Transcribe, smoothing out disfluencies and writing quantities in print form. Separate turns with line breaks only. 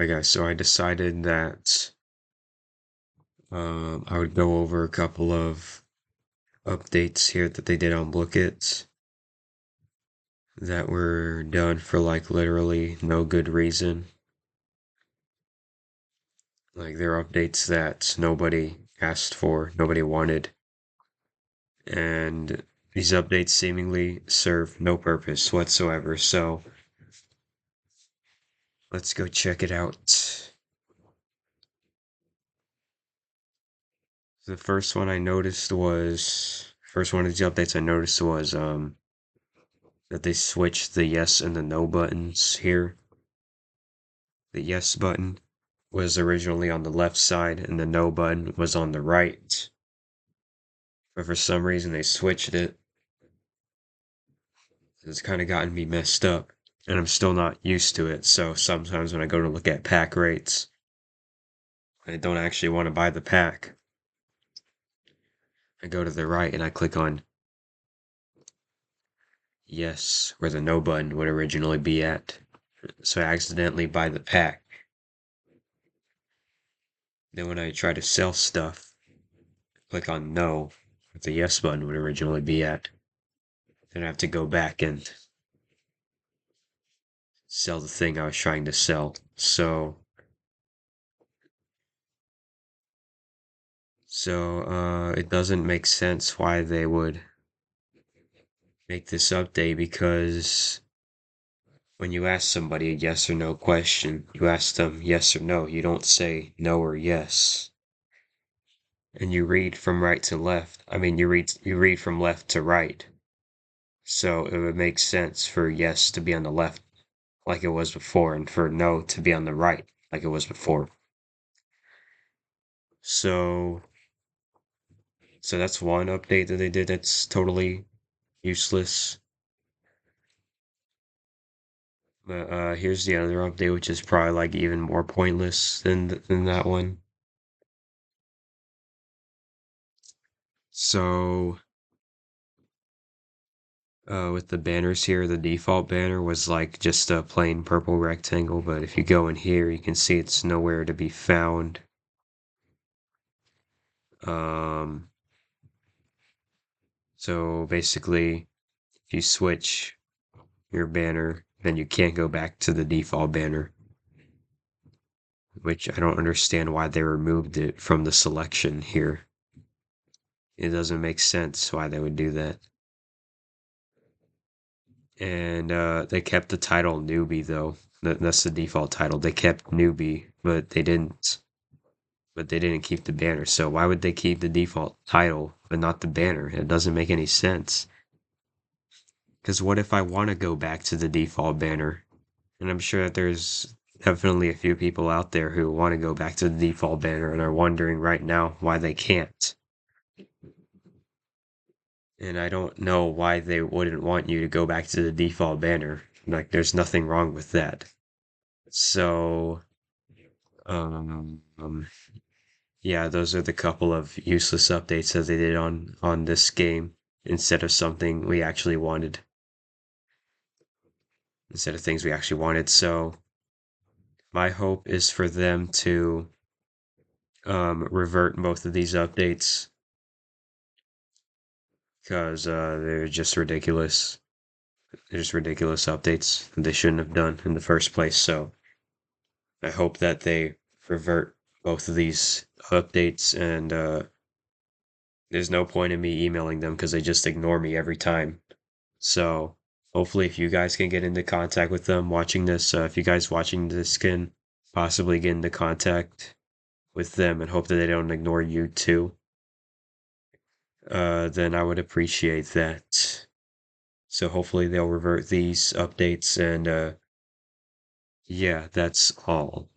Okay, so I decided that I would go over a couple of updates here that they did on Blooket that were done for like literally no good reason. Like they're updates that nobody asked for, nobody wanted, and these updates seemingly serve no purpose whatsoever. So let's go check it out. The first one I noticed was first one of these updates I noticed was that they switched the yes and the no buttons here. The yes button was originally on the left side and the no button was on the right. But for some reason they switched it. It's kind of gotten me messed up and I'm still not used to it. So sometimes when I go to look at pack rates, I don't actually want to buy the pack. I go to the right and I click on yes, where the no button would originally be at. So I accidentally buy the pack. Then when I try to sell stuff, click on no, where the yes button would originally be at. Then I have to go back and sell the thing I was trying to sell. So it doesn't make sense why they would make this update because when you ask somebody a yes or no question, you ask them yes or no. You don't say no or yes. And you read from right to left. I mean, you read from left to right. So it would make sense for yes to be on the left like it was before and for no to be on the right like it was before. So so that's one update that they did that's totally useless. But here's the other update, which is probably like even more pointless than that one. So with the banners here, the default banner was like just a plain purple rectangle, but if you go in here, you can see it's nowhere to be found. Um, so basically, if you switch your banner, then you can't go back to the default banner, which I don't understand why they removed it from the selection here. It doesn't make sense why they would do that. And they kept the title newbie though. That's the default title. They kept newbie, but they didn't keep the banner. So why would they keep the default title but not the banner? It doesn't make any sense. Because what if I want to go back to the default banner? And I'm sure that there's definitely a few people out there who want to go back to the default banner and are wondering right now why they can't. And I don't know why they wouldn't want you to go back to the default banner. Like, there's nothing wrong with that. So, um, yeah, those are the couple of useless updates that they did on this game instead of something we actually wanted. Instead of things we actually wanted. So, my hope is for them to revert both of these updates because they're just ridiculous. They're just ridiculous updates that they shouldn't have done in the first place. So, I hope that they revert both of these updates and there's no point in me emailing them because they just ignore me every time. So hopefully, if you guys can get into contact with them watching this, if you guys watching this can possibly get into contact with them and hope that they don't ignore you too, then I would appreciate that. So hopefully they'll revert these updates and yeah, that's all.